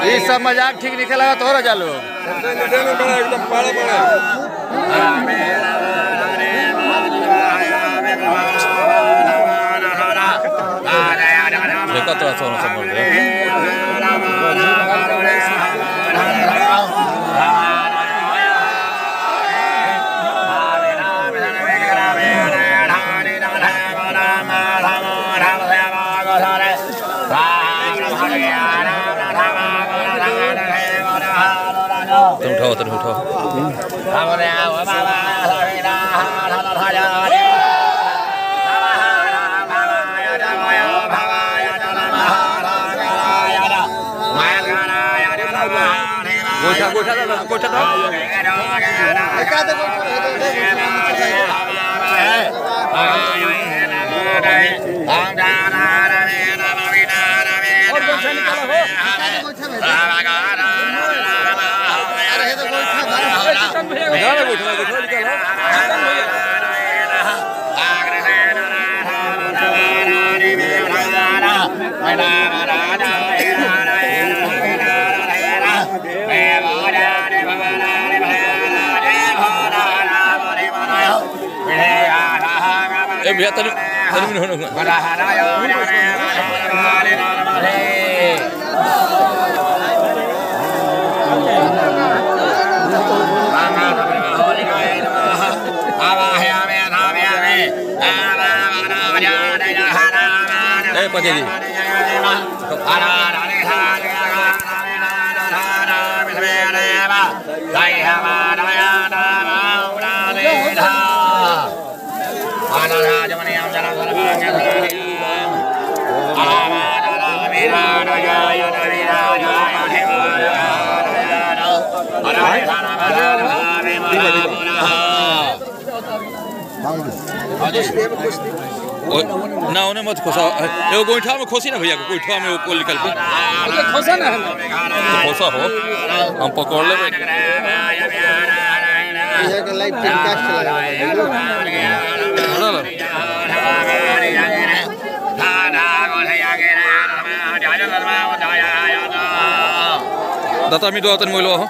ये सब मजाक ठीक नहीं लगा तो हो जालो एकदम बड़ा बड़ा देखो तो अच्छा समझ रहे तुम उठाओ गोठा भैया तनी पके जी ना उन्हें मत खोसा एगो गोइठा में खोसी ना भैया को गोइठा में वो निकल के खोसा ना है तो खोसा हो हम पकड़ ले ये का लाइव टेलीकास्ट चला दाता मी दो तन मोइलो हो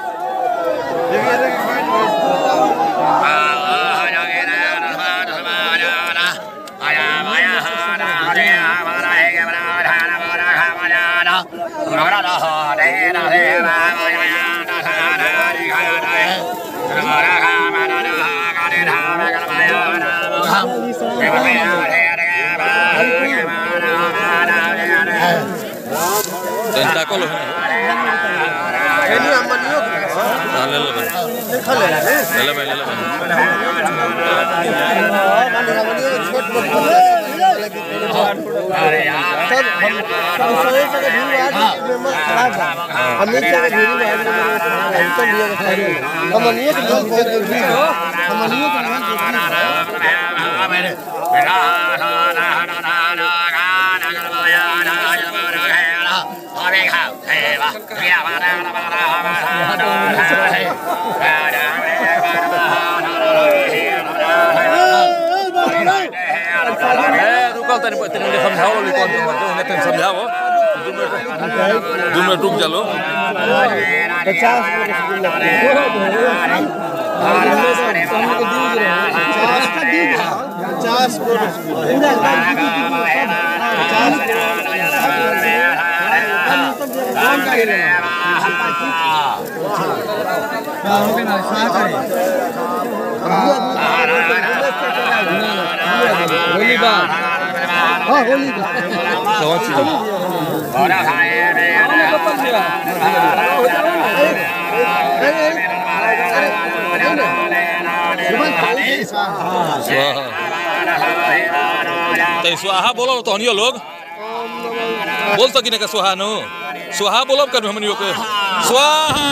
जनता को लो ini aman yuk समझाओ 2 मिनट रुक चलो स्वाहा बोलो तो हनियो लोग बोल तो कि नहीं का स्वाहा नो स्वाहा बोलो कर हमनियो के स्वाहा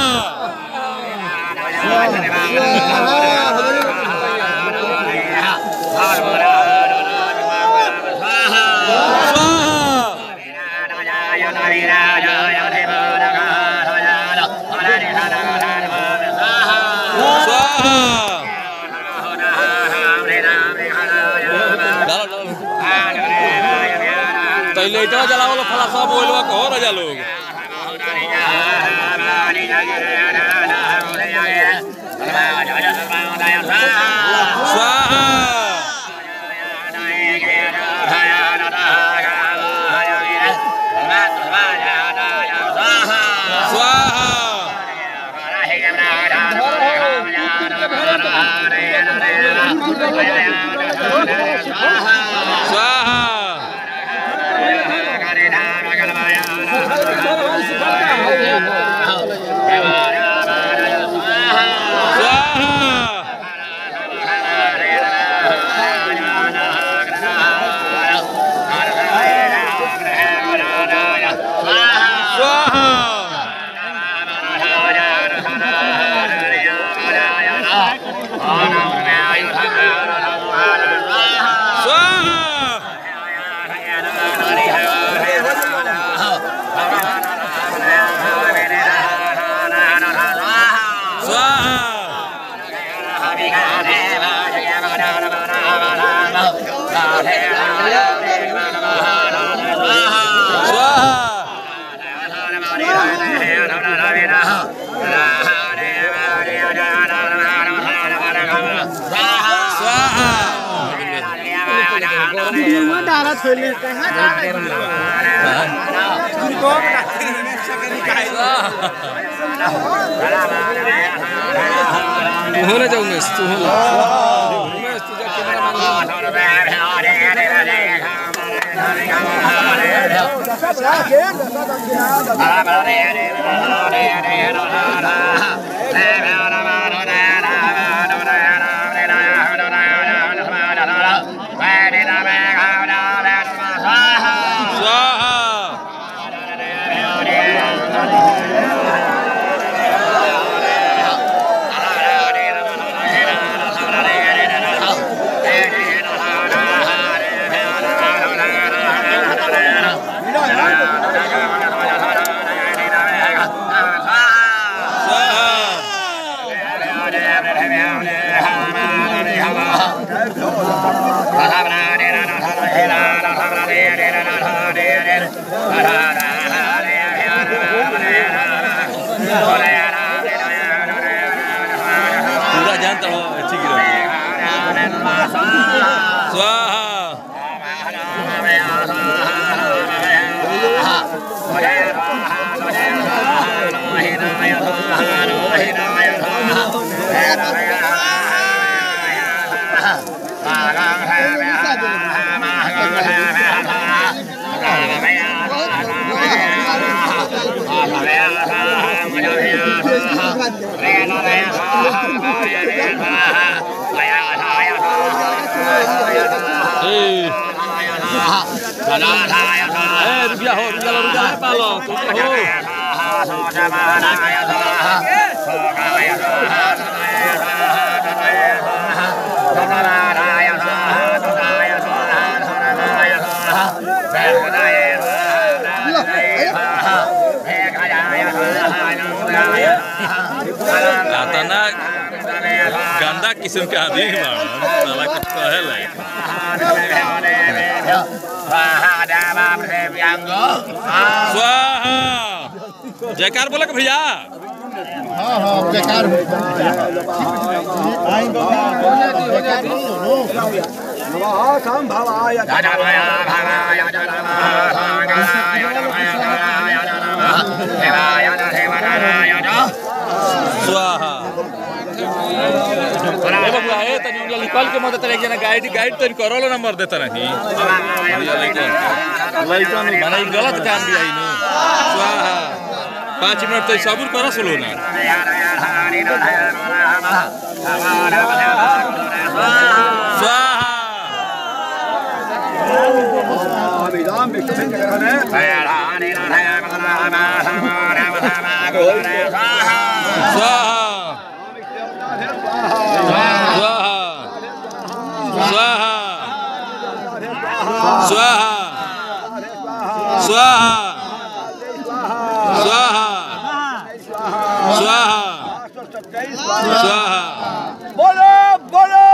लेटवा जलाओ लो फला सब बोलवा कहो राजा लोग स्वाहा होने जाऊँ मैं तू पूरा जानता हो अच्छी गिरो स्वाहा रुपया हो पालो तना गंदा किस्म के आदमी साला कुछ कहले स्वाहा जयकार बोला भैया हाँ हाँ जयकार स्वाहा निकल के मदद गाइड तो करो नंबर देता नहीं माना गलत काम भी आई स्वाहा 5 मिनट तो सबूर करा सुलो ना स्वाहा स्वाहा स्वाहा स्वाहा स्वाहा बोलो बोलो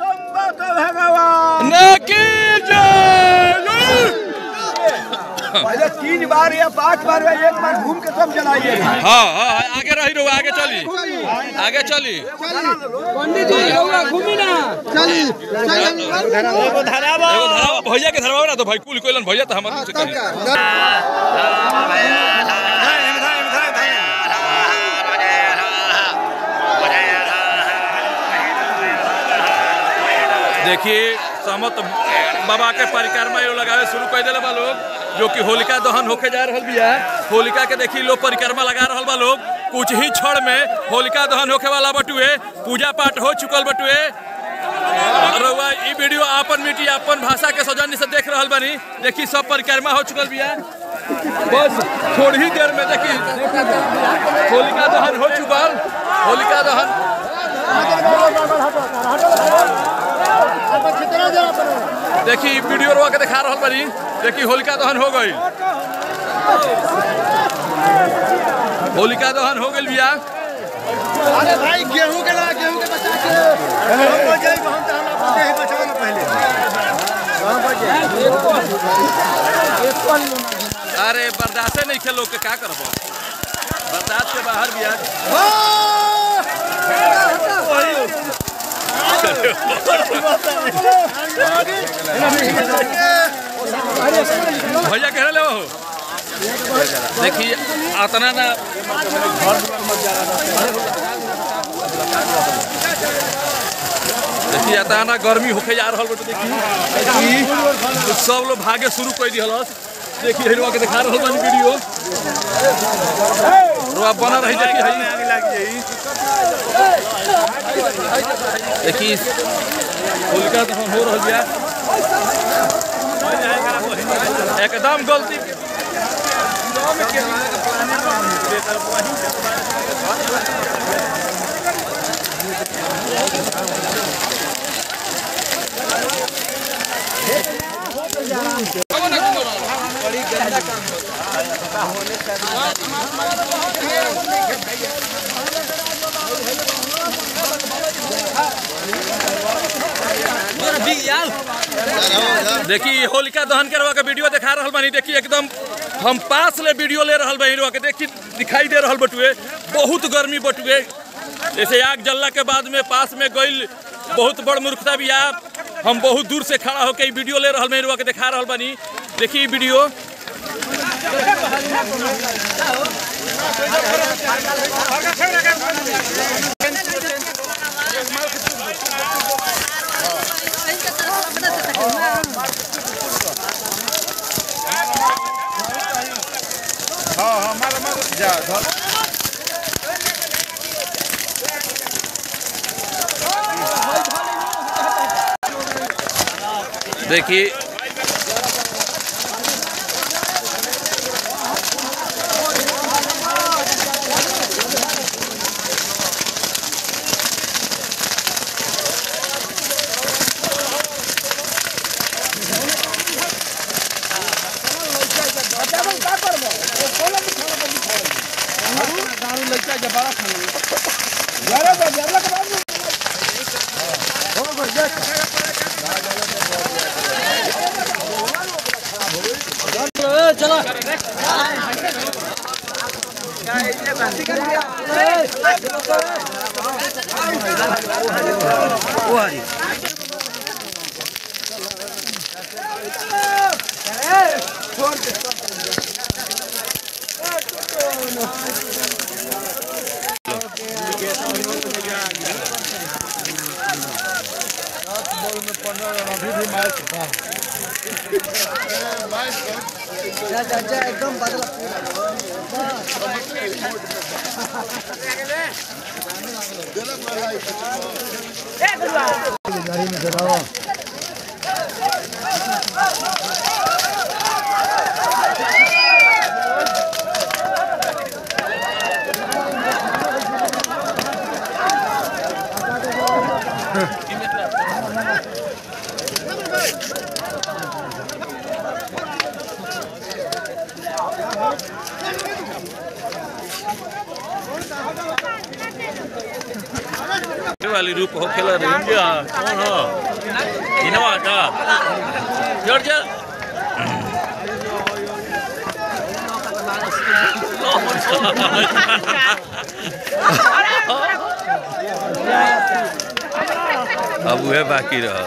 संबत भगवान की जय पहले 3 बार या 5 बार या 1 बार घूम के सब जलाइए। हाँ आगे रही रहो, आगे चली पंडित जी घूमी ना चली भैया के धरवा ना तो भाई कुल कोइलन भैया तो हमारे देखिए समत बाबा के परिक्रमा लगावे शुरू कर दिले बा लोग, जो कि होलिका दहन होके जा रहल बिया। होलिका के देखी लोग परिक्रमा लगा रहल बा लोग। कुछ ही क्षण में होलिका दहन होके वाला बटुए, पूजा पाठ हो चुकल बटुए। रउआ ई वीडियो आपन मीडिया अपन भाषा के सौजन्य से देख रहल बानी। देखी सब परिक्रमा हो चुकल बिया, बस थोड़ी ही देर में देखी होलिका दहन हो चुकल। होलिका दहन देखी वीडियो रोक के दिखा रहल बानी। देखी होलिका दहन हो गई, होलिका दहन हो गई बिया। अरे भाई गेहूं के बचा के पहले अरे बर्दाश्त नहीं खे लोग के का करब, बर्दाश्त के बाहर बिया। भैया कह रहे हो देखिए आतना ना देखिए आतना गर्मी होके जा रहा बट देखिए सब लोग भागे शुरू कर दिया। देखिए हिरवा के दिखा रहा वीडियो रोआ बना रही। देखिए होलिका दहन हो रहा है एकदम गलती देखिए होलिका दहन के का वीडियो दिखा रहल बानी। देखिए एकदम हम पास ले वीडियो ले रहल बानी के देखिए दिखाई दे रहल बटुए बहुत गर्मी बटुए। जैसे आग जलला के बाद में पास में गइल बहुत बड़ मूर्खता भी आप हम बहुत दूर से खड़ा होकर वीडियो ले रहल बानी के दिखा रहल बानी। देखिए वीडियो देखिए चला एकदम बदला वाली रूप हो खेला इंडिया कौन हो इनवा का जॉर्ज अब वह बाकी रहा।